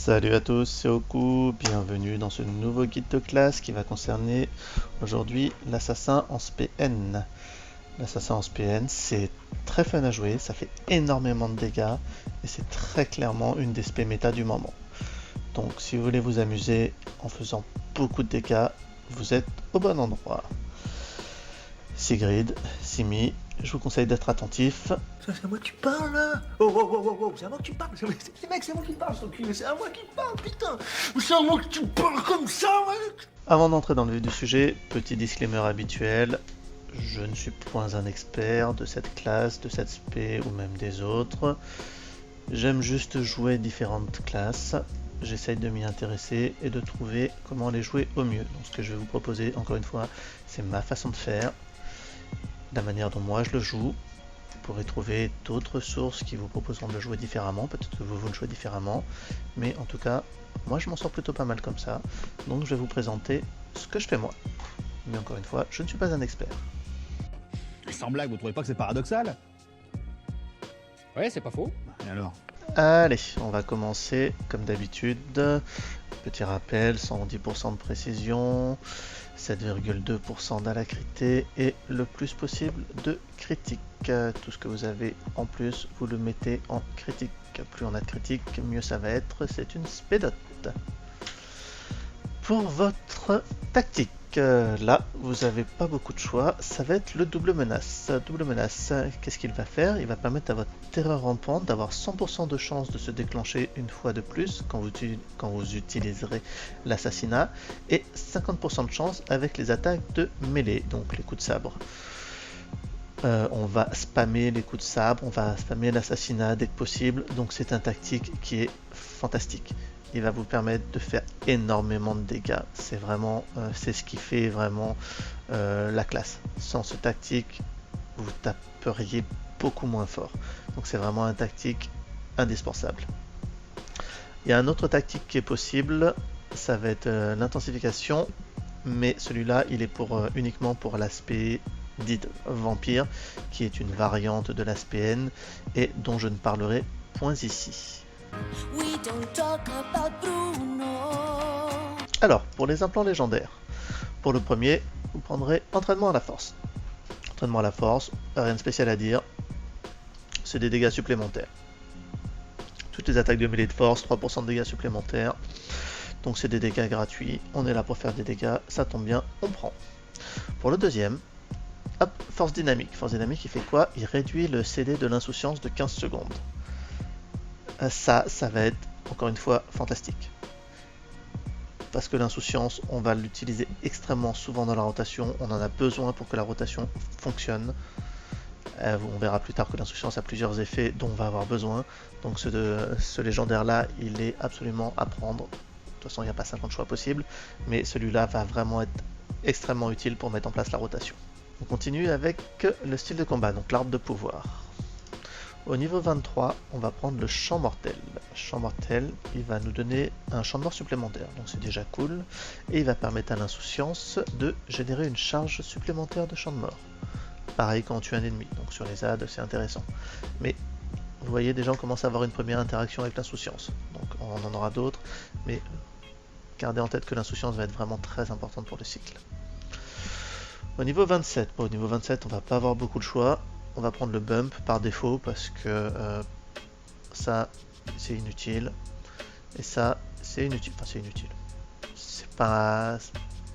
Salut à tous, c'est Oku, bienvenue dans ce nouveau guide de classe qui va concerner aujourd'hui l'assassin en SPN. L'assassin en SPN, c'est très fun à jouer, ça fait énormément de dégâts et c'est très clairement une des SP méta du moment. Donc si vous voulez vous amuser en faisant beaucoup de dégâts, vous êtes au bon endroit. Sigrid, Simi, je vous conseille d'être attentif. C'est à moi que tu parles là. Oh, c'est à moi que tu parles. C'est à moi qui parle, ce cul. C'est à moi qui parle, putain. C'est à moi que tu parles comme ça, mec. Avant d'entrer dans le vif du sujet, petit disclaimer habituel, je ne suis point un expert de cette classe, de cette spé ou même des autres. J'aime juste jouer différentes classes, j'essaye de m'y intéresser et de trouver comment les jouer au mieux. Donc ce que je vais vous proposer, encore une fois, c'est ma façon de faire, la manière dont moi je le joue. Vous pourrez trouver d'autres sources qui vous proposeront de le jouer différemment, peut-être que vous le jouez différemment, mais en tout cas, moi je m'en sors plutôt pas mal comme ça, donc je vais vous présenter ce que je fais moi. Mais encore une fois, je ne suis pas un expert. Sans blague, vous trouvez pas que c'est paradoxal? Ouais, c'est pas faux. Et alors? Allez, on va commencer comme d'habitude. Petit rappel, 110% de précision, 7,2% d'alacrité et le plus possible de critique. Tout ce que vous avez en plus, vous le mettez en critique. Plus on a de critique, mieux ça va être. C'est une spédote. Pour votre tactique, là, vous n'avez pas beaucoup de choix. Ça va être le double menace. Double menace, qu'est-ce qu'il va faire? Il va permettre à votre terreur rampante d'avoir 100% de chance de se déclencher une fois de plus quand vous utiliserez l'assassinat et 50% de chance avec les attaques de mêlée, donc les coups de sabre. On va spammer les coups de sabre, on va spammer l'assassinat dès que possible, donc c'est un tactique qui est fantastique. Il va vous permettre de faire énormément de dégâts. C'est vraiment, c'est ce qui fait vraiment la classe. Sans ce tactique, vous taperiez beaucoup moins fort. Donc c'est vraiment un tactique indispensable. Il y a un autre tactique qui est possible, ça va être l'intensification, mais celui-là, il est uniquement pour l'aspect dit vampire, qui est une variante de l'ASPN et dont je ne parlerai point ici. Alors, pour les implants légendaires, pour le premier, vous prendrez entraînement à la force. Entraînement à la force, rien de spécial à dire, c'est des dégâts supplémentaires. Toutes les attaques de mêlée de force, 3% de dégâts supplémentaires, donc c'est des dégâts gratuits, on est là pour faire des dégâts, ça tombe bien, on prend. Pour le deuxième, hop, force dynamique. Force dynamique, il fait quoi? Il réduit le CD de l'insouciance de 15 secondes. Ça va être, encore une fois, fantastique. Parce que l'insouciance, on va l'utiliser extrêmement souvent dans la rotation. On en a besoin pour que la rotation fonctionne. On verra plus tard que l'insouciance a plusieurs effets dont on va avoir besoin. Donc ce légendaire-là, il est absolument à prendre. De toute façon, il n'y a pas 50 choix possibles. Mais celui-là va vraiment être extrêmement utile pour mettre en place la rotation. On continue avec le style de combat, donc l'arbre de pouvoir. Au niveau 23, on va prendre le champ mortel. Champ mortel, il va nous donner un champ de mort supplémentaire, donc c'est déjà cool. Et il va permettre à l'insouciance de générer une charge supplémentaire de champ de mort. Pareil quand on tue un ennemi, donc sur les adds c'est intéressant. Mais vous voyez déjà on commence à avoir une première interaction avec l'insouciance. Donc on en aura d'autres, mais gardez en tête que l'insouciance va être vraiment très importante pour le cycle. Au niveau 27, au niveau 27 on va pas avoir beaucoup de choix. On va prendre le bump par défaut parce que ça c'est inutile et ça c'est inutile. Enfin c'est inutile. C'est pas...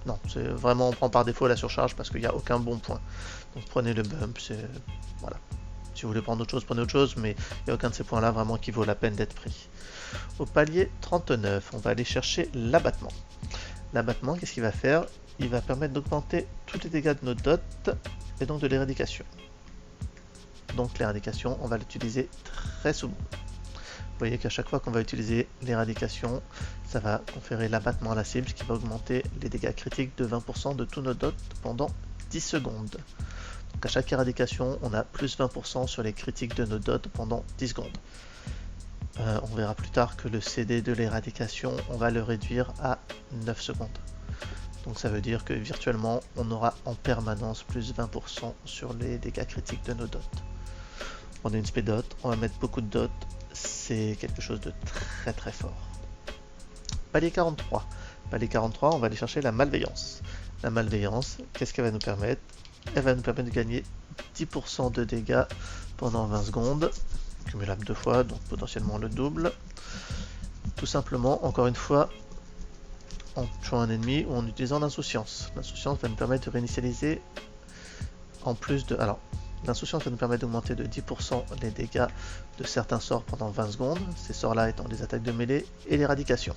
Non, c'est vraiment on prend par défaut la surcharge parce qu'il n'y a aucun bon point. Donc prenez le bump, c'est... Voilà. Si vous voulez prendre autre chose, prenez autre chose, mais il n'y a aucun de ces points là vraiment qui vaut la peine d'être pris. Au palier 39, on va aller chercher l'abattement. L'abattement, qu'est-ce qu'il va faire? Il va permettre d'augmenter tous les dégâts de nos dots et donc de l'éradication. Donc l'éradication, on va l'utiliser très souvent. Vous voyez qu'à chaque fois qu'on va utiliser l'éradication, ça va conférer l'abattement à la cible, ce qui va augmenter les dégâts critiques de 20% de tous nos dots pendant 10 secondes. Donc à chaque éradication, on a plus 20% sur les critiques de nos dots pendant 10 secondes. On verra plus tard que le CD de l'éradication, on va le réduire à 9 secondes. Donc ça veut dire que virtuellement, on aura en permanence plus 20% sur les dégâts critiques de nos dots. On a une spé dot, on va mettre beaucoup de dots, c'est quelque chose de très très fort. Palier 43. Palier 43, on va aller chercher la malveillance. La malveillance, qu'est-ce qu'elle va nous permettre? Elle va nous permettre de gagner 10% de dégâts pendant 20 secondes, cumulable 2 fois, donc potentiellement le double. Tout simplement, encore une fois, en tuant un ennemi ou en utilisant l'insouciance. L'insouciance va nous permettre de réinitialiser en plus de... Alors, l'insouciance va nous permettre d'augmenter de 10% les dégâts de certains sorts pendant 20 secondes, ces sorts-là étant les attaques de mêlée et l'éradication.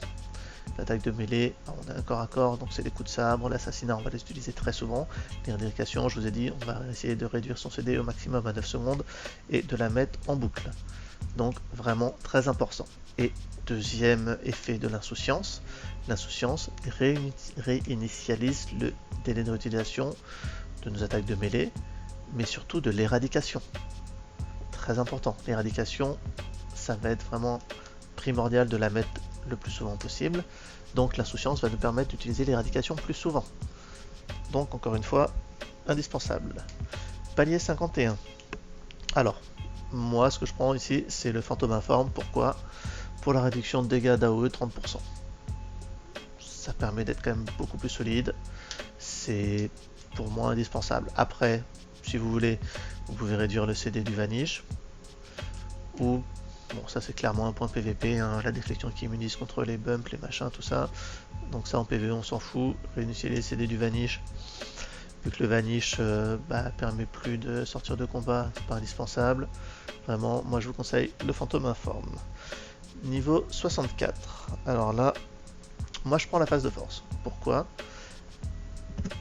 L'attaque de mêlée, on est un corps à corps, donc c'est des coups de sabre. L'assassinat, on va les utiliser très souvent. L'éradication, je vous ai dit, on va essayer de réduire son CD au maximum à 9 secondes et de la mettre en boucle. Donc vraiment très important. Et deuxième effet de l'insouciance, l'insouciance réinitialise le délai de réutilisation de nos attaques de mêlée, mais surtout de l'éradication. Très important, l'éradication, ça va être vraiment primordial de la mettre le plus souvent possible, donc l'insouciance va nous permettre d'utiliser l'éradication plus souvent. Donc encore une fois, indispensable. Palier 51. Alors, moi ce que je prends ici, c'est le fantôme informe. Pourquoi? Pour la réduction de dégâts d'AOE 30%. Ça permet d'être quand même beaucoup plus solide. C'est pour moi indispensable. Après, si vous voulez, vous pouvez réduire le CD du Vanish. Ou, bon, ça c'est clairement un point PVP, hein, la déflexion qui immunise contre les bumps, les machins, tout ça. Donc ça en PVE on s'en fout. Réinitialiser les CD du Vanish. Vu que le Vanish permet plus de sortir de combat, c'est pas indispensable. Vraiment, moi je vous conseille le fantôme informe. Niveau 64. Alors là, moi je prends la phase de force. Pourquoi?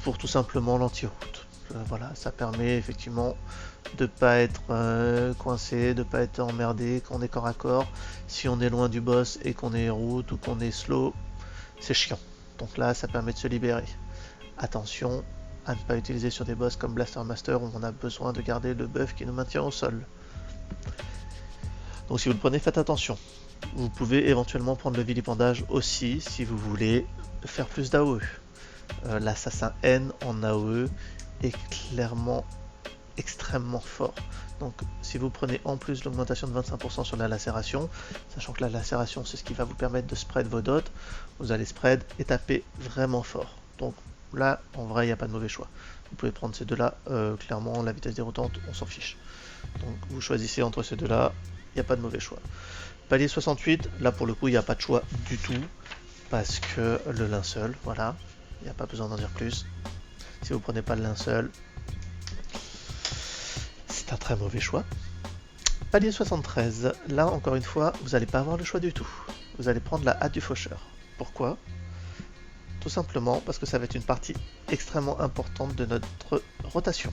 Pour tout simplement l'anti-route. Voilà, ça permet effectivement de pas être coincé, de pas être emmerdé quand on est corps à corps. Si on est loin du boss et qu'on est route ou qu'on est slow, c'est chiant. Donc là, ça permet de se libérer. Attention à ne pas utiliser sur des boss comme Blaster Master où on a besoin de garder le buff qui nous maintient au sol. Donc si vous le prenez, faites attention. Vous pouvez éventuellement prendre le vilipendage aussi si vous voulez faire plus d'AOE. L'assassin N en AOE est clairement extrêmement fort. Donc si vous prenez en plus l'augmentation de 25% sur la lacération, sachant que la lacération c'est ce qui va vous permettre de spread vos dots, vous allez spread et taper vraiment fort. Donc là en vrai il n'y a pas de mauvais choix. Vous pouvez prendre ces deux là, clairement la vitesse déroutante on s'en fiche. Donc vous choisissez entre ces deux là, il n'y a pas de mauvais choix. Palier 68, là pour le coup il n'y a pas de choix du tout, parce que le linceul, voilà, il n'y a pas besoin d'en dire plus. Si vous prenez pas le linceul, c'est un très mauvais choix. Palier 73, là encore une fois, vous n'allez pas avoir le choix du tout. Vous allez prendre la hâte du faucheur. Pourquoi? Tout simplement parce que ça va être une partie extrêmement importante de notre rotation.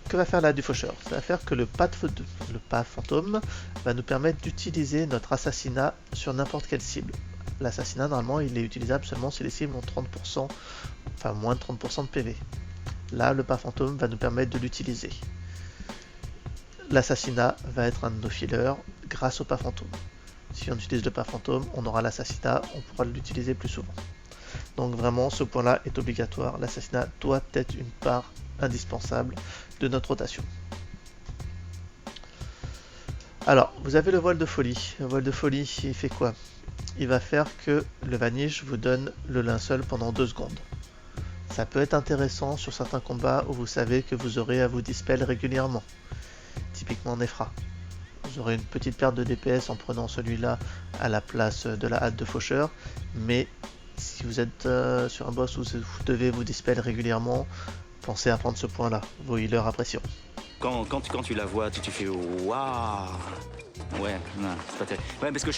Que va faire la hâte du faucheur? Ça va faire que le pas fantôme va nous permettre d'utiliser notre assassinat sur n'importe quelle cible. L'assassinat, normalement, il est utilisable seulement si les cibles ont 30%, enfin moins de 30% de PV. Là, le pas fantôme va nous permettre de l'utiliser. L'assassinat va être un de nos fillers grâce au pas fantôme. Si on utilise le pas fantôme, on aura l'assassinat, on pourra l'utiliser plus souvent. Donc vraiment, ce point-là est obligatoire. L'assassinat doit être une part indispensable de notre rotation. Alors, vous avez le voile de folie. Le voile de folie, il fait quoi? Il va faire que le Vanish vous donne le linceul pendant 2 secondes. Ça peut être intéressant sur certains combats où vous savez que vous aurez à vous dispel régulièrement. Typiquement Nefra. Vous aurez une petite perte de DPS en prenant celui-là à la place de la hâte de faucheur, mais si vous êtes sur un boss où vous devez vous dispel régulièrement, pensez à prendre ce point-là. Vos healers apprécieront. Quand tu la vois, tu fais waouh. Ouais, non, c'est pas terrible. Ouais, parce que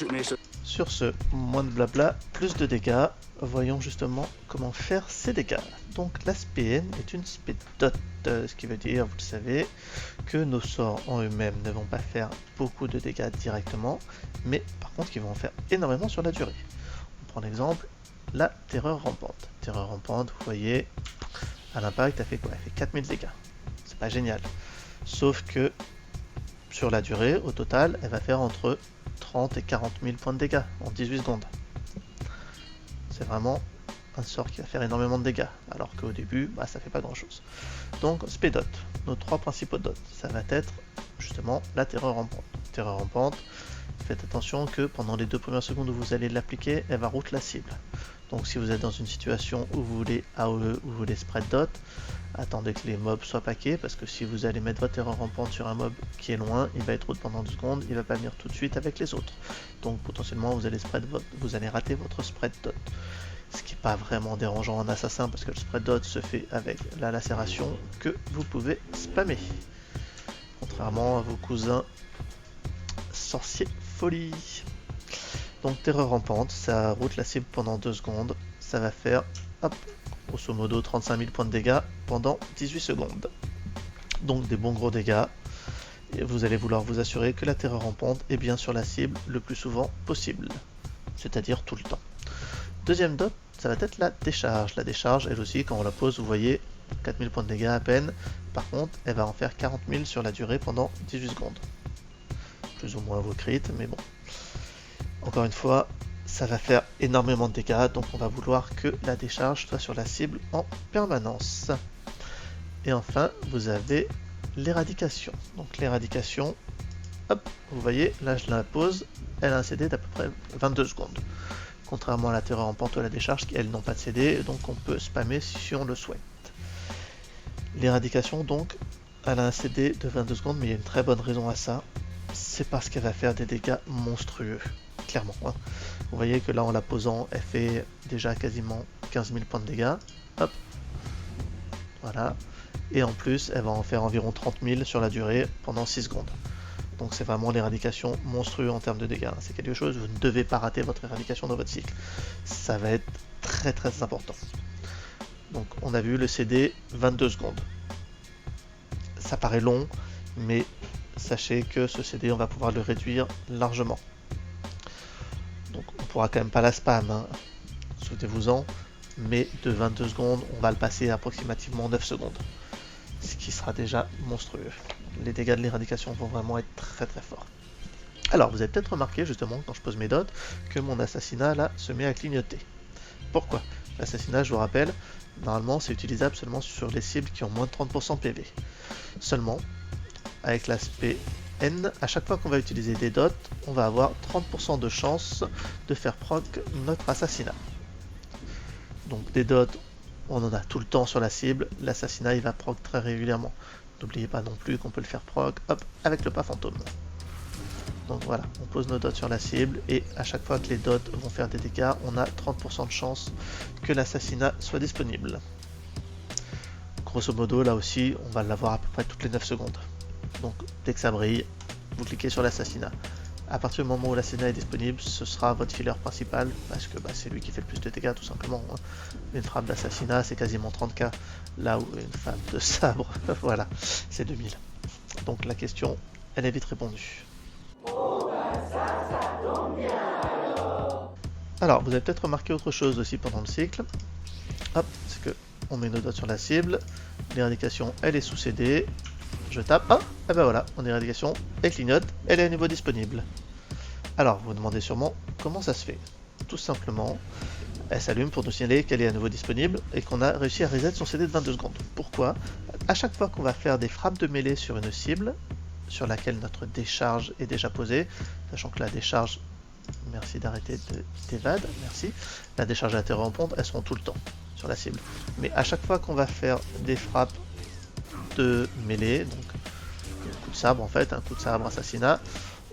Sur ce, moins de blabla, plus de dégâts. Voyons justement comment faire ces dégâts. Donc la SPN est une spédote, ce qui veut dire, vous le savez, que nos sorts en eux-mêmes ne vont pas faire beaucoup de dégâts directement, mais par contre ils vont en faire énormément sur la durée. On prend l'exemple, la terreur rampante. Terreur rampante, vous voyez, à l'impact, elle fait quoi? Elle fait 4000 dégâts. C'est pas génial. Sauf que sur la durée, au total, elle va faire entre 30 et 40 000 points de dégâts en 18 secondes. C'est vraiment un sort qui va faire énormément de dégâts, alors qu'au début, ça fait pas grand chose. Donc, spédot, nos 3 principaux dots, ça va être justement la terreur rampante. Terreur rampante, faites attention que pendant les 2 premières secondes où vous allez l'appliquer, elle va route la cible. Donc si vous êtes dans une situation où vous voulez AOE ou vous voulez spread dot, attendez que les mobs soient paqués, parce que si vous allez mettre votre terreur rampante sur un mob qui est loin, il va être route pendant 2 secondes, il va pas venir tout de suite avec les autres. Donc potentiellement vous allez rater votre spread dot. Ce qui n'est pas vraiment dérangeant en assassin, parce que le spread dot se fait avec la lacération que vous pouvez spammer. Contrairement à vos cousins sorciers folie. Donc terreur rampante, ça route la cible pendant 2 secondes, ça va faire, hop, grosso modo 35 000 points de dégâts pendant 18 secondes. Donc des bons gros dégâts, et vous allez vouloir vous assurer que la terreur rampante est bien sur la cible le plus souvent possible, c'est-à-dire tout le temps. Deuxième dot, ça va être la décharge. La décharge, elle aussi, quand on la pose, vous voyez, 4000 points de dégâts à peine. Par contre, elle va en faire 40 000 sur la durée pendant 18 secondes. Plus ou moins vos crits, mais bon. Encore une fois, ça va faire énormément de dégâts, donc on va vouloir que la décharge soit sur la cible en permanence. Et enfin, vous avez l'éradication. Donc l'éradication, hop, vous voyez, là je la pose, elle a un CD d'à peu près 22 secondes. Contrairement à la terreur rampante ou à la décharge, qui elles n'ont pas de CD, donc on peut spammer si on le souhaite. L'éradication, donc, elle a un CD de 22 secondes, mais il y a une très bonne raison à ça. C'est parce qu'elle va faire des dégâts monstrueux, clairement. Hein. Vous voyez que là, en la posant, elle fait déjà quasiment 15 000 points de dégâts. Hop. Voilà. Et en plus, elle va en faire environ 30 000 sur la durée pendant 6 secondes. Donc c'est vraiment l'éradication monstrueux en termes de dégâts. C'est quelque chose, vous ne devez pas rater votre éradication dans votre cycle. Ça va être très très important. Donc on a vu le CD 22 secondes. Ça paraît long, mais sachez que ce CD, on va pouvoir le réduire largement. Donc on pourra quand même pas la spam, hein. Souvenez-vous-en, mais de 22 secondes, on va le passer à approximativement 9 secondes. Ce qui sera déjà monstrueux. Les dégâts de l'éradication vont vraiment être très très forts. Alors, vous avez peut-être remarqué justement quand je pose mes dots que mon assassinat là se met à clignoter. Pourquoi? L'assassinat, je vous rappelle, normalement c'est utilisable seulement sur les cibles qui ont moins de 30% PV. Seulement, avec l'aspect N, à chaque fois qu'on va utiliser des dots, on va avoir 30% de chance de faire proc notre assassinat. Donc des dots, on en a tout le temps sur la cible, l'assassinat il va proc très régulièrement. N'oubliez pas non plus qu'on peut le faire proc, hop, avec le pas fantôme. Donc voilà, on pose nos dots sur la cible et à chaque fois que les dots vont faire des dégâts, on a 30% de chance que l'assassinat soit disponible. Grosso modo, là aussi, on va l'avoir à peu près toutes les 9 secondes. Donc dès que ça brille, vous cliquez sur l'assassinat. À partir du moment où l'assassinat est disponible, ce sera votre healer principal, parce que c'est lui qui fait le plus de dégâts tout simplement. Hein. Une frappe d'assassinat, c'est quasiment 30k, là où une frappe de sabre, voilà, c'est 2000. Donc la question, elle est vite répondue. Alors, vous avez peut-être remarqué autre chose aussi pendant le cycle. Hop, c'est que on met nos dots sur la cible, l'éradication, elle est sous CD. Je tape, ah, et ben voilà, mon éradication, elle clignote, elle est à niveau disponible. Alors, vous vous demandez sûrement comment ça se fait. Tout simplement, elle s'allume pour nous signaler qu'elle est à nouveau disponible et qu'on a réussi à reset son CD de 22 secondes. Pourquoi? À chaque fois qu'on va faire des frappes de mêlée sur une cible, sur laquelle notre décharge est déjà posée, sachant que la décharge, merci d'arrêter d'évade, merci, la décharge et la terreur rampante, elles seront tout le temps sur la cible. Mais à chaque fois qu'on va faire des frappes de mêlée, donc un coup de sabre en fait, un coup de sabre assassinat,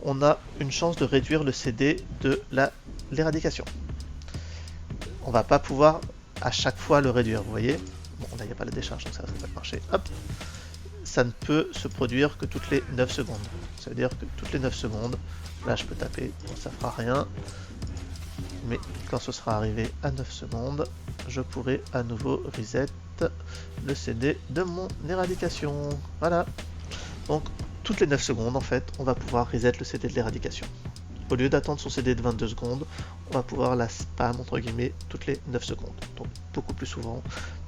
on a une chance de réduire le CD de l'éradication. On va pas pouvoir à chaque fois le réduire, vous voyez. Bon, là il n'y a pas la décharge, donc ça va pas marcher. Hop, ça ne peut se produire que toutes les 9 secondes. Ça veut dire que toutes les 9 secondes, là je peux taper, bon, ça fera rien. Mais quand ce sera arrivé à 9 secondes, je pourrai à nouveau reset le CD de mon éradication. Voilà. Donc toutes les 9 secondes en fait, on va pouvoir reset le CD de l'éradication. Au lieu d'attendre son CD de 22 secondes, on va pouvoir la spam entre guillemets toutes les 9 secondes. Donc beaucoup plus souvent.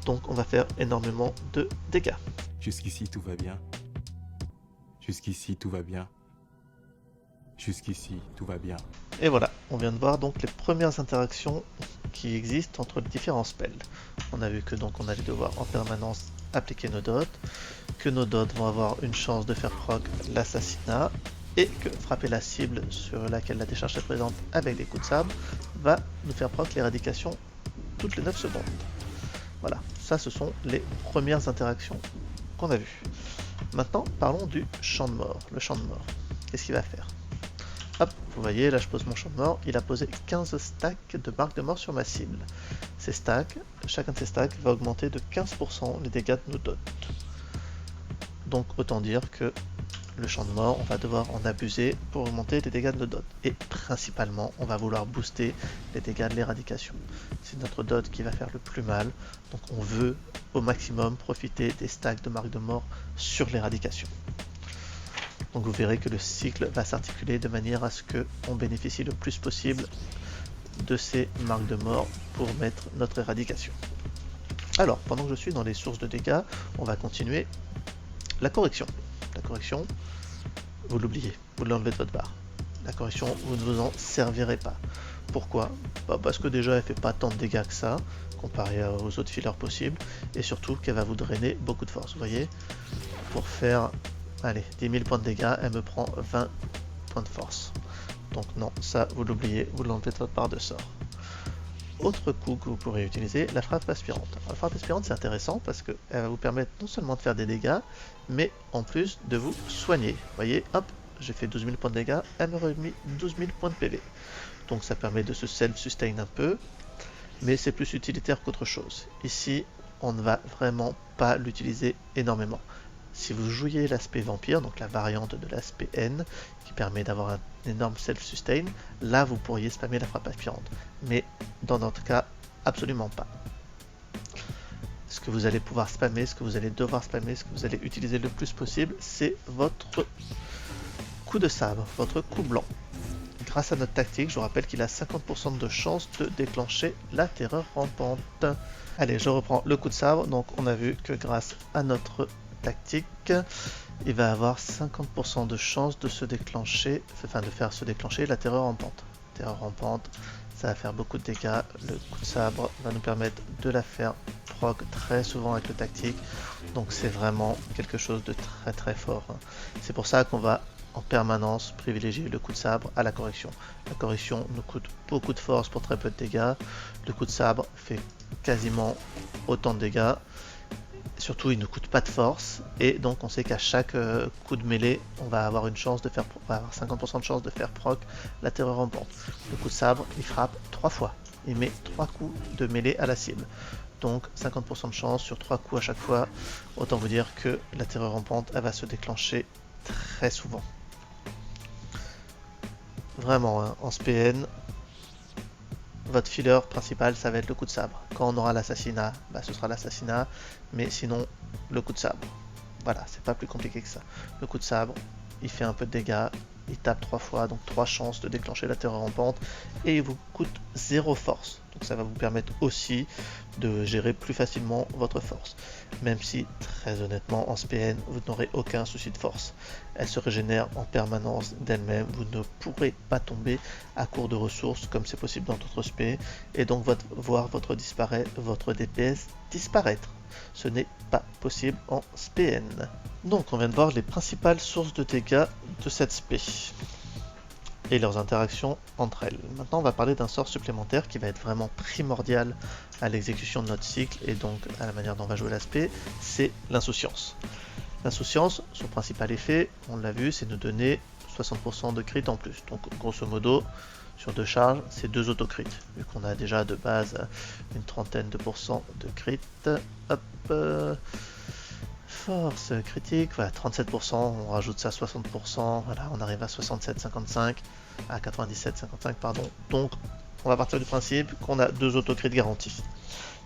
Donc on va faire énormément de dégâts. Jusqu'ici tout va bien. Jusqu'ici tout va bien. Jusqu'ici tout va bien. Et voilà, on vient de voir donc les premières interactions qui existent entre les différents spells. On a vu que donc on allait devoir en permanence appliquer nos dots, que nos dots vont avoir une chance de faire proc l'assassinat, et que frapper la cible sur laquelle la décharge est présente avec des coups de sabre va nous faire proc l'éradication toutes les 9 secondes. Voilà, ça ce sont les premières interactions qu'on a vues. Maintenant, parlons du champ de mort. Le champ de mort, qu'est-ce qu'il va faire? Hop, vous voyez, là je pose mon champ de mort, il a posé 15 stacks de marques de mort sur ma cible. Ces stacks, chacun de ces stacks va augmenter de 15% les dégâts de nos dots. Donc autant dire que le champ de mort, on va devoir en abuser pour augmenter les dégâts de nos dots. Et principalement, on va vouloir booster les dégâts de l'éradication. C'est notre dot qui va faire le plus mal, donc on veut au maximum profiter des stacks de marques de mort sur l'éradication. Donc vous verrez que le cycle va s'articuler de manière à ce qu'on bénéficie le plus possible de ces marques de mort pour mettre notre éradication. Alors, pendant que je suis dans les sources de dégâts, on va continuer la correction. La correction, vous l'oubliez, vous l'enlevez de votre barre. La correction, vous ne vous en servirez pas. Pourquoi? Parce que déjà, elle fait pas tant de dégâts que ça, comparé aux autres fillers possibles, et surtout qu'elle va vous drainer beaucoup de force. Vous voyez, pour faire... Allez, 10 000 points de dégâts, elle me prend 20 points de force. Donc non, ça vous l'oubliez, vous l'enlevez de votre barre de sort. Autre coup que vous pourrez utiliser, la frappe aspirante. Alors, la frappe aspirante c'est intéressant parce qu'elle va vous permettre non seulement de faire des dégâts, mais en plus de vous soigner. Vous voyez, hop, j'ai fait 12 000 points de dégâts, elle me remet 12 000 points de PV. Donc ça permet de se self-sustain un peu, mais c'est plus utilitaire qu'autre chose. Ici, on ne va vraiment pas l'utiliser énormément. Si vous jouiez l'aspect vampire, donc la variante de l'aspect N, qui permet d'avoir un énorme self-sustain, là vous pourriez spammer la frappe aspirante. Mais dans notre cas, absolument pas. Ce que vous allez pouvoir spammer, ce que vous allez devoir spammer, ce que vous allez utiliser le plus possible, c'est votre coup de sabre, votre coup blanc. Grâce à notre tactique, je vous rappelle qu'il a 50% de chance de déclencher la terreur rampante. Allez, je reprends le coup de sabre. Donc on a vu que grâce à notre tactique, il va avoir 50% de chance de se déclencher, enfin de faire se déclencher la terreur rampante. Terreur rampante, ça va faire beaucoup de dégâts. Le coup de sabre va nous permettre de la faire proc très souvent avec le tactique. Donc c'est vraiment quelque chose de très très fort. C'est pour ça qu'on va en permanence privilégier le coup de sabre à la correction. La correction nous coûte beaucoup de force pour très peu de dégâts. Le coup de sabre fait quasiment autant de dégâts. Surtout, il ne coûte pas de force, et donc on sait qu'à chaque coup de mêlée, on va avoir une chance de faire, on va avoir 50% de chance de faire proc la terreur rampante. Le coup de sabre, il frappe 3 fois, il met 3 coups de mêlée à la cible. Donc 50% de chance sur 3 coups à chaque fois. Autant vous dire que la terreur rampante, elle va se déclencher très souvent. Vraiment, hein, en SPN, votre filler principal, ça va être le coup de sabre. Quand on aura l'assassinat, bah, ce sera l'assassinat, mais sinon, le coup de sabre. Voilà, c'est pas plus compliqué que ça. Le coup de sabre, il fait un peu de dégâts, il tape 3 fois, donc 3 chances de déclencher la terreur rampante, et il vous coûte 0 force. Donc ça va vous permettre aussi de gérer plus facilement votre force. Même si, très honnêtement, en SPN, vous n'aurez aucun souci de force. Elle se régénère en permanence d'elle-même. Vous ne pourrez pas tomber à court de ressources comme c'est possible dans d'autres SP, et donc voir votre DPS disparaître. Ce n'est pas possible en SPN. Donc on vient de voir les principales sources de dégâts de cette SP et leurs interactions entre elles. Maintenant on va parler d'un sort supplémentaire qui va être vraiment primordial à l'exécution de notre cycle et donc à la manière dont on va jouer l'aspect, c'est l'insouciance. L'insouciance, son principal effet, on l'a vu, c'est nous donner 60% de crit en plus. Donc grosso modo, sur 2 charges, c'est 2 autocrits. Vu qu'on a déjà de base une trentaine de pourcents de crit. Hop, force critique, voilà, 37%, on rajoute ça 60%, voilà, on arrive à 67,55, à 97,55 pardon. Donc on va partir du principe qu'on a 2 autocrits garantis.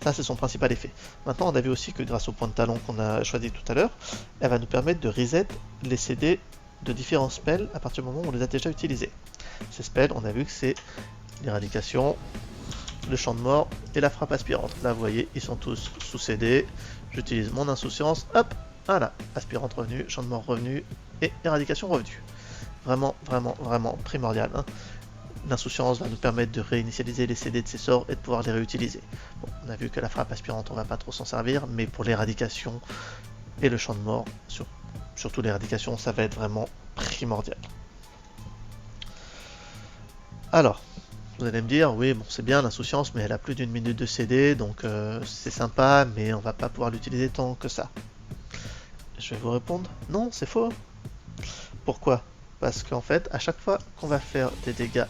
Ça c'est son principal effet. Maintenant on a vu aussi que grâce au point de talon qu'on a choisi tout à l'heure, elle va nous permettre de reset les CD de différents spells à partir du moment où on les a déjà utilisés. Ces spells, on a vu que c'est l'éradication, le champ de mort et la frappe aspirante. Là vous voyez, ils sont tous sous CD. J'utilise mon insouciance, hop, voilà, aspirante revenu, champ de mort revenu et éradication revenu. Vraiment, vraiment, vraiment primordial. Hein. L'insouciance va nous permettre de réinitialiser les CD de ces sorts et de pouvoir les réutiliser. Bon, on a vu que la frappe aspirante, on va pas trop s'en servir, mais pour l'éradication et le champ de mort, surtout l'éradication, ça va être vraiment primordial. Alors, vous allez me dire, oui, bon, c'est bien l'insouciance, mais elle a plus d'une minute de CD, donc c'est sympa, mais on va pas pouvoir l'utiliser tant que ça. Je vais vous répondre, non, c'est faux. Pourquoi? Parce qu'en fait, à chaque fois qu'on va faire des dégâts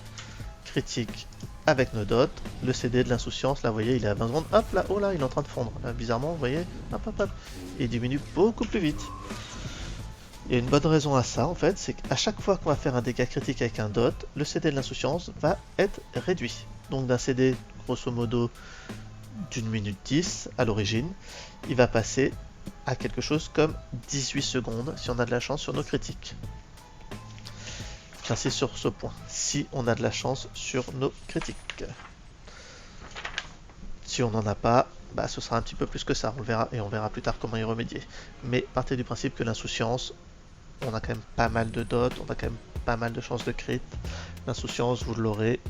critiques avec nos dots, le CD de l'insouciance, là, vous voyez, il est à 20 secondes, hop là, oh là, il est en train de fondre. Là, bizarrement, vous voyez, hop, hop, hop, il diminue beaucoup plus vite. Il y a une bonne raison à ça, en fait, c'est qu'à chaque fois qu'on va faire un dégât critique avec un dot, le CD de l'insouciance va être réduit. Donc d'un CD, grosso modo, d'une minute 10 à l'origine, il va passer à quelque chose comme 18 secondes si on a de la chance sur nos critiques. J'insiste sur ce point, si on a de la chance sur nos critiques. Si on n'en a pas, bah, ce sera un petit peu plus que ça, on le verra, et on verra plus tard comment y remédier. Mais partez du principe que l'insouciance, on a quand même pas mal de dots, on a quand même pas mal de chances de crit. L'insouciance, vous l'aurez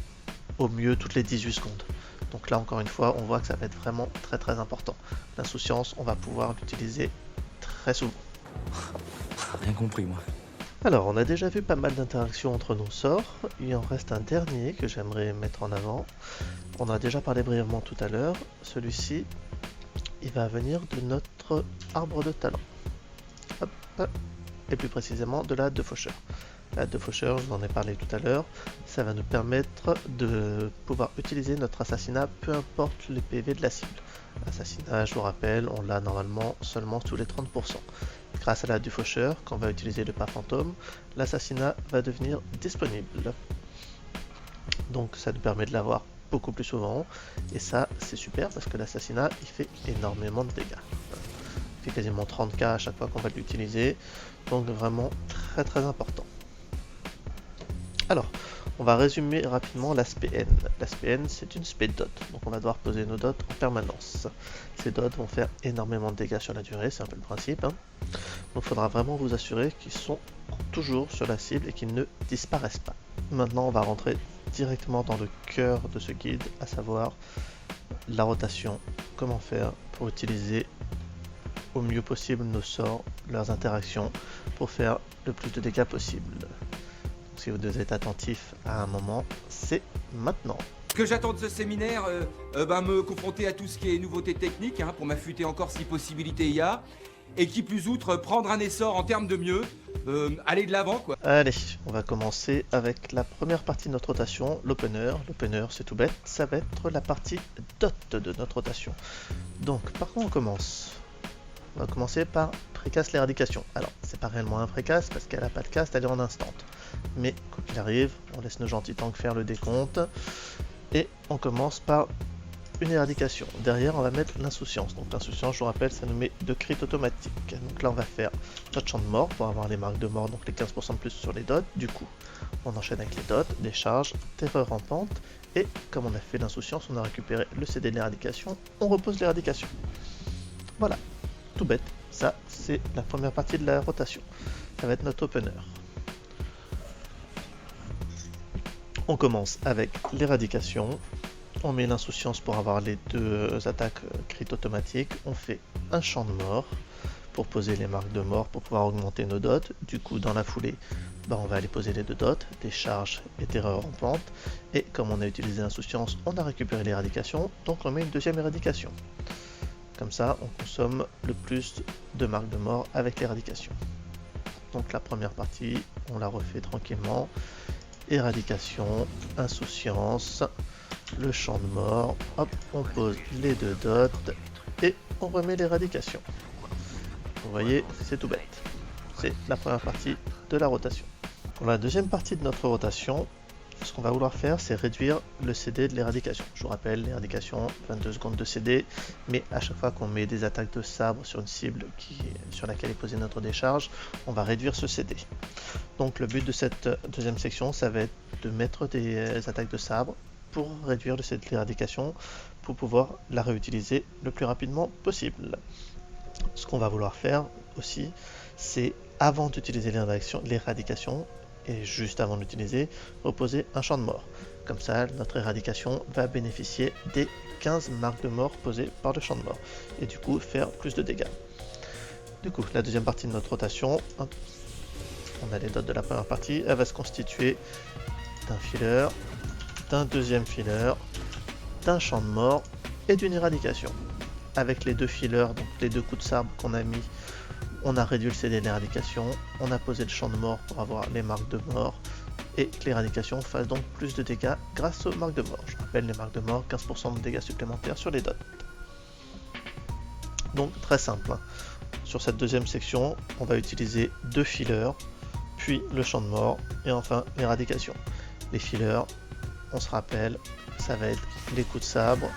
au mieux toutes les 18 secondes. Donc là, encore une fois, on voit que ça va être vraiment très très important. L'insouciance, on va pouvoir l'utiliser très souvent. Rien compris, moi. Alors, on a déjà vu pas mal d'interactions entre nos sorts. Il en reste un dernier que j'aimerais mettre en avant. On en a déjà parlé brièvement tout à l'heure. Celui-ci, il va venir de notre arbre de talent. Hop, hop. Et plus précisément de la de faucheur. La de faucheur, je vous en ai parlé tout à l'heure, ça va nous permettre de pouvoir utiliser notre assassinat peu importe les PV de la cible. L'assassinat, je vous rappelle, on l'a normalement seulement sous les 30%. Grâce à la du faucheur, quand on va utiliser le pas fantôme, l'assassinat va devenir disponible. Donc ça nous permet de l'avoir beaucoup plus souvent, et ça c'est super parce que l'assassinat il fait énormément de dégâts. Il fait quasiment 30k à chaque fois qu'on va l'utiliser, donc vraiment très très important. Alors, on va résumer rapidement l'aspect N. L'aspect N, c'est une spé dot, donc on va devoir poser nos dots en permanence. Ces dots vont faire énormément de dégâts sur la durée, c'est un peu le principe. Donc il faudra vraiment vous assurer qu'ils sont toujours sur la cible et qu'ils ne disparaissent pas. Maintenant, on va rentrer directement dans le cœur de ce guide, à savoir la rotation. Comment faire pour utiliser au mieux possible nos sorts, leurs interactions, pour faire le plus de dégâts possible. Si vous devez être attentif à un moment, c'est maintenant. Ce que j'attends de ce séminaire, me confronter à tout ce qui est nouveauté technique, pour m'affûter encore si possibilité y a, et qui plus outre, prendre un essor en termes de mieux, aller de l'avant quoi. Allez, on va commencer avec la première partie de notre rotation, l'opener. L'opener, c'est tout bête, ça va être la partie dot de notre rotation. Donc, par quoi on commence? On va commencer par précasse l'éradication. Alors, c'est pas réellement un précasse parce qu'elle n'a pas de cast, elle est en instant. Mais quoi qu'il arrive, on laisse nos gentils tanks faire le décompte. Et on commence par une éradication. Derrière, on va mettre l'insouciance. Donc l'insouciance, je vous rappelle, ça nous met de crit automatique. Donc là, on va faire notre champ de mort pour avoir les marques de mort, donc les 15% de plus sur les dots. Du coup, on enchaîne avec les dots, des charges, terreur rampante. Et comme on a fait l'insouciance, on a récupéré le CD de l'éradication. On repose l'éradication. Voilà. Tout bête, ça c'est la première partie de la rotation. Ça va être notre opener. On commence avec l'éradication. On met l'insouciance pour avoir les deux attaques crit automatiques. On fait un champ de mort pour poser les marques de mort pour pouvoir augmenter nos dots. Du coup, dans la foulée, on va aller poser les deux dots, des charges et terreur rampante. Et comme on a utilisé l'insouciance, on a récupéré l'éradication, donc on met une deuxième éradication. Comme ça, on consomme le plus de marques de mort avec l'éradication. Donc la première partie, on la refait tranquillement. Éradication, insouciance, le champ de mort. Hop, on pose les deux dots et on remet l'éradication. Vous voyez, c'est tout bête. C'est la première partie de la rotation. Pour la deuxième partie de notre rotation, ce qu'on va vouloir faire, c'est réduire le CD de l'éradication. Je vous rappelle, l'éradication, 22 secondes de CD, mais à chaque fois qu'on met des attaques de sabre sur une cible sur laquelle est posée notre décharge, on va réduire ce CD. Donc le but de cette deuxième section, ça va être de mettre des attaques de sabre pour réduire le CD de l'éradication, pour pouvoir la réutiliser le plus rapidement possible. Ce qu'on va vouloir faire aussi, c'est avant d'utiliser l'éradication, et juste avant de l'utiliser, reposer un champ de mort. Comme ça, notre éradication va bénéficier des 15 marques de mort posées par le champ de mort, et du coup faire plus de dégâts. Du coup, la deuxième partie de notre rotation, on a les dots de la première partie, elle va se constituer d'un filler, d'un deuxième filler, d'un champ de mort et d'une éradication. Avec les deux fillers, donc les deux coups de sabre qu'on a mis, on a réduit le CD de l'éradication, on a posé le champ de mort pour avoir les marques de mort, et que l'éradication fasse donc plus de dégâts grâce aux marques de mort. Je rappelle les marques de mort, 15% de dégâts supplémentaires sur les dots. Donc très simple. Sur cette deuxième section, on va utiliser deux fillers, puis le champ de mort, et enfin l'éradication. Les fillers, on se rappelle, ça va être les coups de sabre,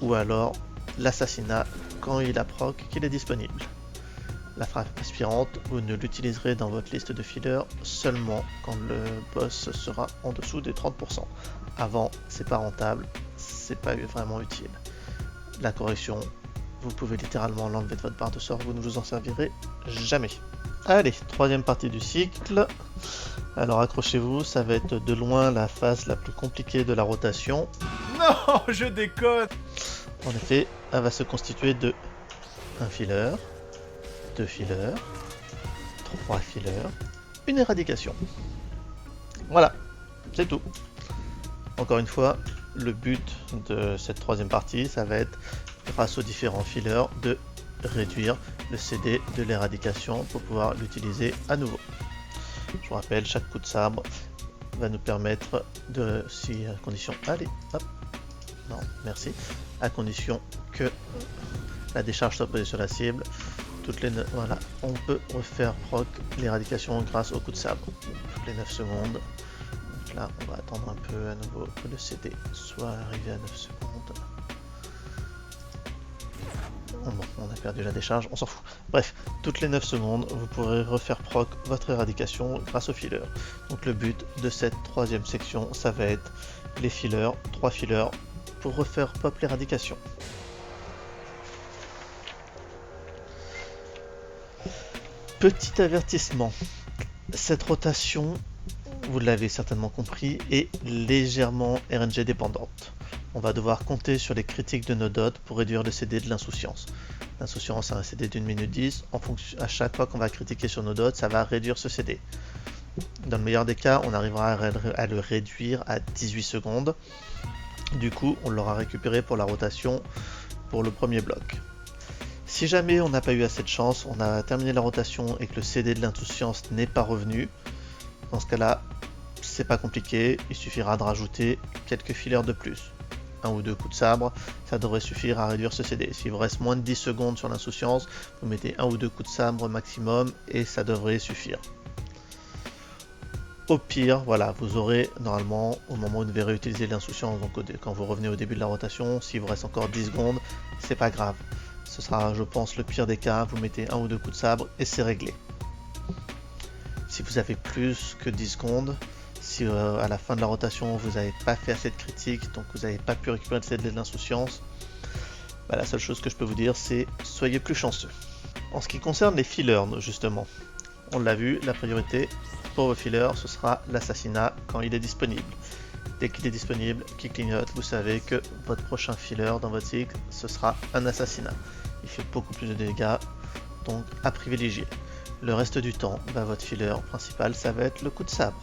ou alors l'assassinat quand il a proc qu'il est disponible. La frappe aspirante, vous ne l'utiliserez dans votre liste de fillers seulement quand le boss sera en dessous des 30%. Avant, c'est pas rentable, c'est pas vraiment utile. La correction, vous pouvez littéralement l'enlever de votre barre de sort, vous ne vous en servirez jamais. Allez, troisième partie du cycle. Alors accrochez-vous, ça va être de loin la phase la plus compliquée de la rotation. Non, je déconne. En effet, elle va se constituer de un filler, deux fillers, trois fillers, une éradication. Voilà, c'est tout. Encore une fois, le but de cette troisième partie, ça va être, grâce aux différents fillers, de réduire le CD de l'éradication pour pouvoir l'utiliser à nouveau. Je vous rappelle, chaque coup de sabre va nous permettre de, si à condition, allez, hop, non, merci, à condition que la décharge soit posée sur la cible, voilà, on peut refaire proc l'éradication grâce au coup de sabre, toutes les 9 secondes. Donc là, on va attendre un peu à nouveau que le CD soit arrivé à 9 secondes. Oh bon, on a perdu la décharge, on s'en fout. Bref, toutes les 9 secondes, vous pourrez refaire proc votre éradication grâce au filler. Donc le but de cette troisième section, ça va être les fillers, 3 fillers, pour refaire pop l'éradication. Petit avertissement, cette rotation, vous l'avez certainement compris, est légèrement RNG dépendante. On va devoir compter sur les critiques de nos dots pour réduire le CD de l'insouciance. L'insouciance c'est un CD d'une minute 10, à chaque fois qu'on va critiquer sur nos dots, ça va réduire ce CD. Dans le meilleur des cas, on arrivera à le réduire à 18 secondes. Du coup, on l'aura récupéré pour la rotation pour le premier bloc. Si jamais on n'a pas eu assez de chance, on a terminé la rotation et que le CD de l'insouciance n'est pas revenu, dans ce cas-là, c'est pas compliqué, il suffira de rajouter quelques fillers de plus. Un ou deux coups de sabre, ça devrait suffire à réduire ce CD. S'il vous reste moins de 10 secondes sur l'insouciance, vous mettez un ou deux coups de sabre maximum et ça devrait suffire. Au pire, voilà, vous aurez normalement, au moment où vous devez réutiliser l'insouciance, donc quand vous revenez au début de la rotation, s'il vous reste encore 10 secondes, c'est pas grave. Ce sera, je pense, le pire des cas, vous mettez un ou deux coups de sabre et c'est réglé. Si vous avez plus que 10 secondes, si à la fin de la rotation vous n'avez pas fait assez de critiques, donc vous n'avez pas pu récupérer le CD de l'insouciance, bah, la seule chose que je peux vous dire c'est soyez plus chanceux. En ce qui concerne les fillers justement, on l'a vu, la priorité pour vos fillers ce sera l'assassinat quand il est disponible. Dès qu'il est disponible, qui clignote, vous savez que votre prochain filler dans votre cycle ce sera un assassinat. Il fait beaucoup plus de dégâts, donc à privilégier. Le reste du temps, bah, votre filler principal ça va être le coup de sabre.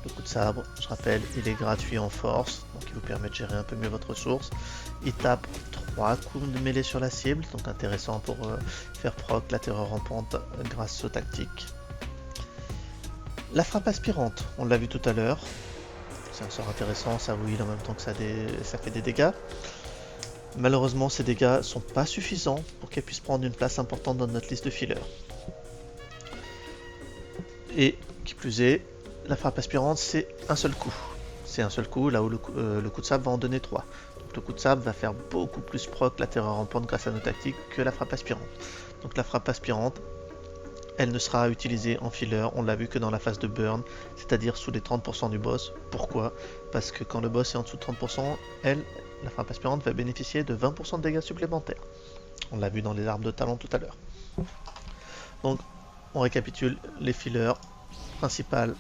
Le coup de sabre, je rappelle, il est gratuit en force, donc il vous permet de gérer un peu mieux votre ressource. Il tape 3 coups de mêlée sur la cible, donc intéressant pour faire proc la terreur rampante grâce aux tactiques. La frappe aspirante, on l'a vu tout à l'heure, c'est un sort intéressant, ça heal en même temps que ça fait des dégâts. Malheureusement, ces dégâts sont pas suffisants pour qu'elle puisse prendre une place importante dans notre liste de fillers. Et qui plus est, la frappe aspirante c'est un seul coup. C'est un seul coup, là où le coup de sabre va en donner 3. Donc le coup de sabre va faire beaucoup plus proc la terreur rampante grâce à nos tactiques que la frappe aspirante. Donc la frappe aspirante, elle ne sera utilisée en filler, on l'a vu que dans la phase de burn, c'est-à-dire sous les 30% du boss. Pourquoi? Parce que quand le boss est en dessous de 30%, la frappe aspirante va bénéficier de 20% de dégâts supplémentaires. On l'a vu dans les arbres de talent tout à l'heure. Donc on récapitule les fillers. Principal,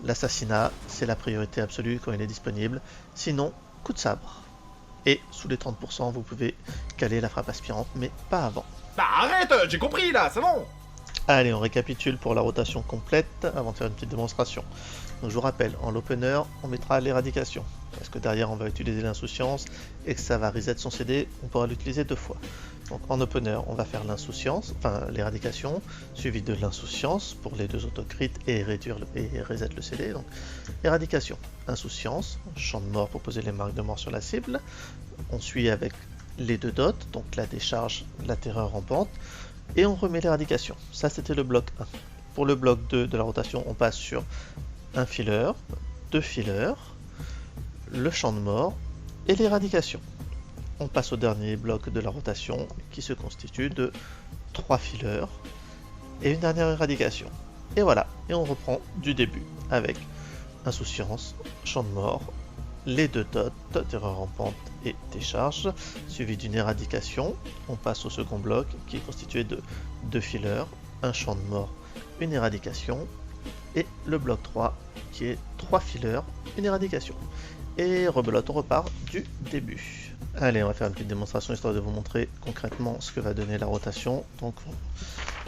l'assassinat, c'est la priorité absolue quand il est disponible. Sinon, coup de sabre. Et sous les 30%, vous pouvez caler la frappe aspirante, mais pas avant. Bah arrête, j'ai compris là, c'est bon. Allez, on récapitule pour la rotation complète avant de faire une petite démonstration. Donc je vous rappelle, en l'opener, on mettra l'éradication. Parce que derrière, on va utiliser l'insouciance et que ça va reset son CD, on pourra l'utiliser 2 fois. Donc en opener, on va faire l'insouciance, enfin l'éradication, suivi de l'insouciance pour les 2 autocrits et reset le CD. Donc éradication, insouciance, champ de mort pour poser les marques de mort sur la cible. On suit avec les 2 dots, donc la décharge, la terreur rampante. Et on remet l'éradication. Ça, c'était le bloc 1. Pour le bloc 2 de la rotation, on passe sur un filler, 2 fillers, le champ de mort et l'éradication. On passe au dernier bloc de la rotation qui se constitue de 3 fillers et une dernière éradication. Et voilà, et on reprend du début avec insouciance, champ de mort, les 2 dots, terreur rampante et décharge, suivi d'une éradication. On passe au second bloc qui est constitué de 2 fillers, un champ de mort, une éradication, et le bloc 3 qui est 3 fillers, une éradication. Et rebelote, on repart du début. Allez, on va faire une petite démonstration histoire de vous montrer concrètement ce que va donner la rotation. Donc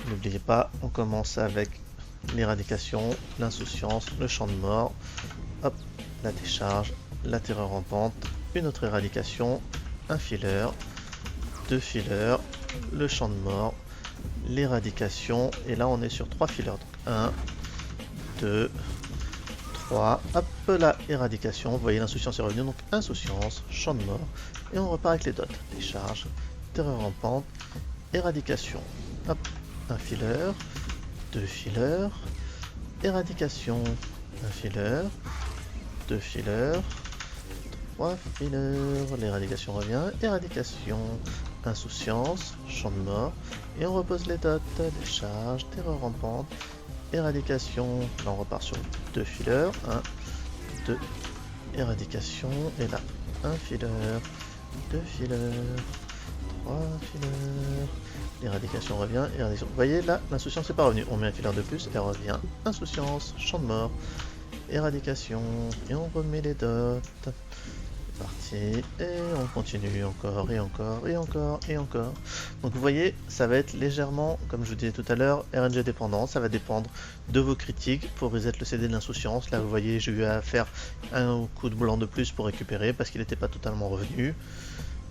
n'oubliez pas, on commence avec l'éradication, l'insouciance, le champ de mort, hop, la décharge, la terreur rampante, une autre éradication, un filler, 2 fillers, le champ de mort, l'éradication, et là on est sur 3 fillers, donc 1, 2, 3, hop la éradication, vous voyez l'insouciance est revenue, donc insouciance, champ de mort, et on repart avec les dots, décharge, terreur rampante, éradication, hop, un filler, 2 fillers, éradication, un filler, 2 fillers, 3 fillers, l'éradication revient, éradication, insouciance, champ de mort, et on repose les dots, décharge, terreur rampante, éradication, là on repart sur 2 fillers, 1, 2, éradication, et là, 1 filler, 2 fillers, 3 fillers, l'éradication revient, éradication. Vous voyez là, l'insouciance n'est pas revenue, on met un filler de plus, elle revient, insouciance, champ de mort, éradication, et on remet les dots. Parti, et on continue encore et encore et encore et encore. Donc vous voyez, ça va être légèrement, comme je vous disais tout à l'heure, RNG dépendant. Ça va dépendre de vos critiques pour reset le CD de l'insouciance. Là vous voyez, j'ai eu à faire un coup de blanc de plus pour récupérer parce qu'il n'était pas totalement revenu.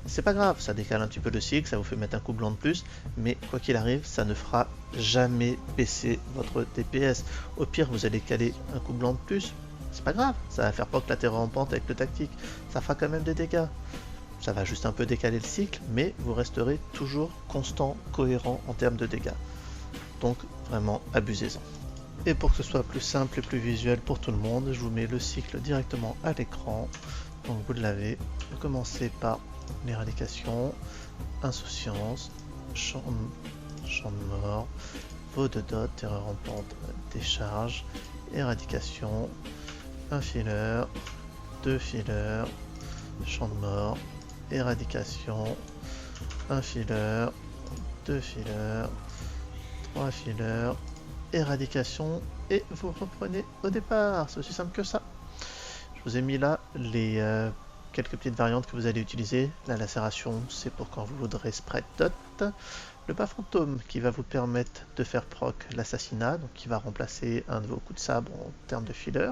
C'est pas grave, ça décale un petit peu le cycle, ça vous fait mettre un coup blanc de plus, mais quoi qu'il arrive, ça ne fera jamais baisser votre DPS. Au pire, vous allez caler un coup blanc de plus, c'est pas grave, ça va faire pas que la terreur rampante avec le tactique, ça fera quand même des dégâts. Ça va juste un peu décaler le cycle, mais vous resterez toujours constant, cohérent en termes de dégâts. Donc vraiment, abusez-en. Et pour que ce soit plus simple et plus visuel pour tout le monde, je vous mets le cycle directement à l'écran. Donc vous l'avez, vous commencez par l'éradication, insouciance, champ de mort, vos 2 dots, terreur rampante, décharge, éradication, un filler, 2 fillers, champ de mort, éradication, un filler, 2 fillers, 3 fillers, éradication, et vous reprenez au départ. C'est aussi simple que ça. Je vous ai mis là les quelques petites variantes que vous allez utiliser. La lacération, c'est pour quand vous voudrez spread dot. Le pas fantôme qui va vous permettre de faire proc l'assassinat, donc qui va remplacer un de vos coups de sabre en termes de filler.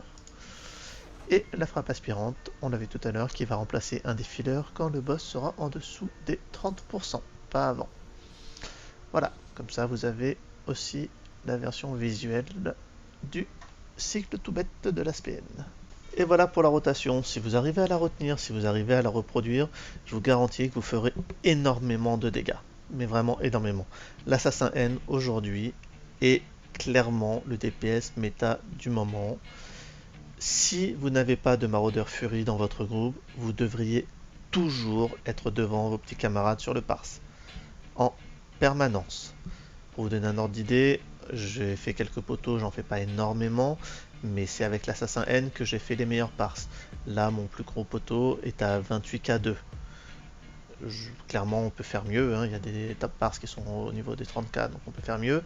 Et la frappe aspirante, on l'a vu tout à l'heure, qui va remplacer un des fillers quand le boss sera en dessous des 30%, pas avant. Voilà, comme ça vous avez aussi la version visuelle du cycle tout bête de la SPN. Et voilà pour la rotation. Si vous arrivez à la retenir, si vous arrivez à la reproduire, je vous garantis que vous ferez énormément de dégâts. Mais vraiment énormément. L'assassin N aujourd'hui est clairement le DPS méta du moment. Si vous n'avez pas de Maraudeur Fury dans votre groupe, vous devriez toujours être devant vos petits camarades sur le parse. En permanence. Pour vous donner un ordre d'idée, j'ai fait quelques poteaux, j'en fais pas énormément, mais c'est avec l'assassin N que j'ai fait les meilleurs parses. Là, mon plus gros poteau est à 28k2. Clairement, on peut faire mieux, hein. Il y a des top parses qui sont au niveau des 30k, donc on peut faire mieux,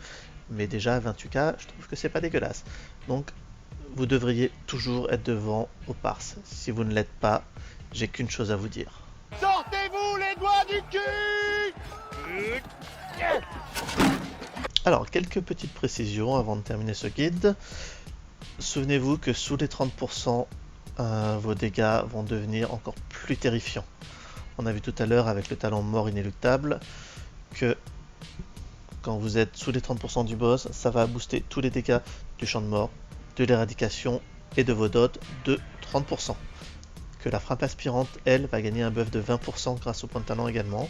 mais déjà à 28k, je trouve que c'est pas dégueulasse. Donc, vous devriez toujours être devant au parse. Si vous ne l'êtes pas, j'ai qu'une chose à vous dire. Sortez-vous les doigts du cul! Alors, quelques petites précisions avant de terminer ce guide. Souvenez-vous que sous les 30%, vos dégâts vont devenir encore plus terrifiants. On a vu tout à l'heure avec le talent mort inéluctable que quand vous êtes sous les 30% du boss, ça va booster tous les dégâts du champ de mort, de l'éradication et de vos dots de 30%. Que la frappe aspirante, elle, va gagner un buff de 20% grâce au point de talent également.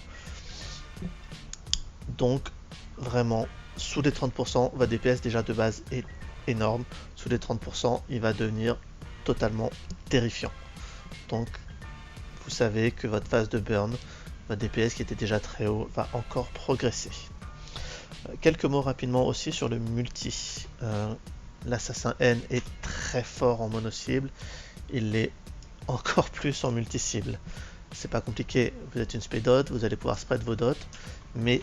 Donc, vraiment, sous les 30%, votre DPS déjà de base est énorme. Sous les 30%, il va devenir totalement terrifiant. Donc, vous savez que votre phase de burn, votre DPS qui était déjà très haut, va encore progresser. Quelques mots rapidement aussi sur le multi. L'assassin N est très fort en mono-cible, il l'est encore plus en multi-cible. C'est pas compliqué, vous êtes une spé dot, vous allez pouvoir spread vos dots, mais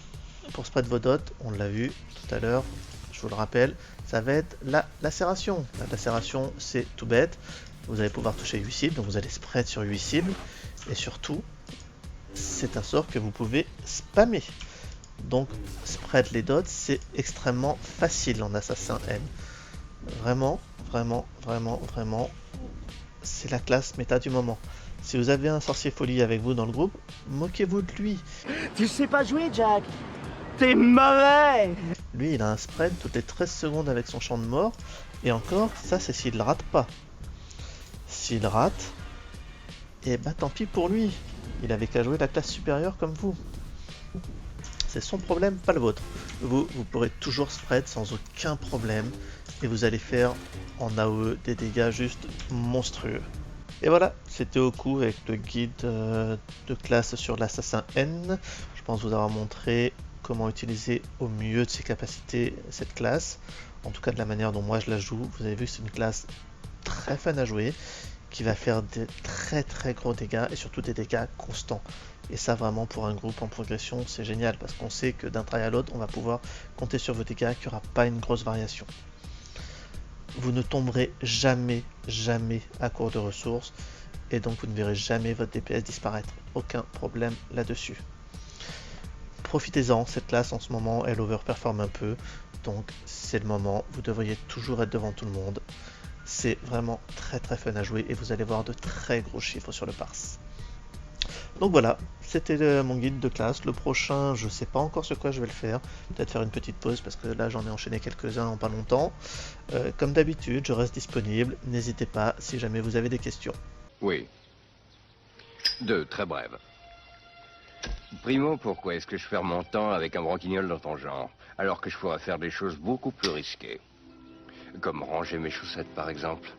pour spread vos dots, on l'a vu tout à l'heure, je vous le rappelle, ça va être la lacération. La lacération, c'est tout bête, vous allez pouvoir toucher 8 cibles, donc vous allez spread sur 8 cibles, et surtout, c'est un sort que vous pouvez spammer. Donc, spread les dots, c'est extrêmement facile en assassin N. Vraiment, c'est la classe méta du moment. Si vous avez un sorcier folie avec vous dans le groupe, moquez-vous de lui. Tu sais pas jouer, Jack. T'es mauvais. Lui, il a un spread toutes les 13 secondes avec son champ de mort. Et encore, ça c'est s'il rate pas. S'il rate, et bah tant pis pour lui. Il avait qu'à jouer la classe supérieure comme vous. C'est son problème, pas le vôtre. Vous pourrez toujours spread sans aucun problème. Et vous allez faire en AOE des dégâts juste monstrueux. Et voilà, c'était Oku avec le guide de classe sur l'assassin N. Je pense vous avoir montré comment utiliser au mieux de ses capacités cette classe. En tout cas de la manière dont moi je la joue. Vous avez vu que c'est une classe très fun à jouer, qui va faire des très gros dégâts et surtout des dégâts constants. Et ça vraiment pour un groupe en progression c'est génial parce qu'on sait que d'un try à l'autre on va pouvoir compter sur vos dégâts, qu'il n'y aura pas une grosse variation. Vous ne tomberez jamais à court de ressources et donc vous ne verrez jamais votre DPS disparaître. Aucun problème là-dessus. Profitez-en, cette classe en ce moment elle overperforme un peu, donc c'est le moment, vous devriez toujours être devant tout le monde. C'est vraiment très fun à jouer et vous allez voir de très gros chiffres sur le parse. Donc voilà, c'était mon guide de classe. Le prochain, je sais pas encore sur quoi je vais le faire. Peut-être faire une petite pause parce que là j'en ai enchaîné quelques-uns en pas longtemps. Comme d'habitude, je reste disponible. N'hésitez pas si jamais vous avez des questions. Oui. Deux, très brèves. Primo, pourquoi est-ce que je perds mon temps avec un branquignol dans ton genre, alors que je pourrais faire des choses beaucoup plus risquées? Comme ranger mes chaussettes, par exemple.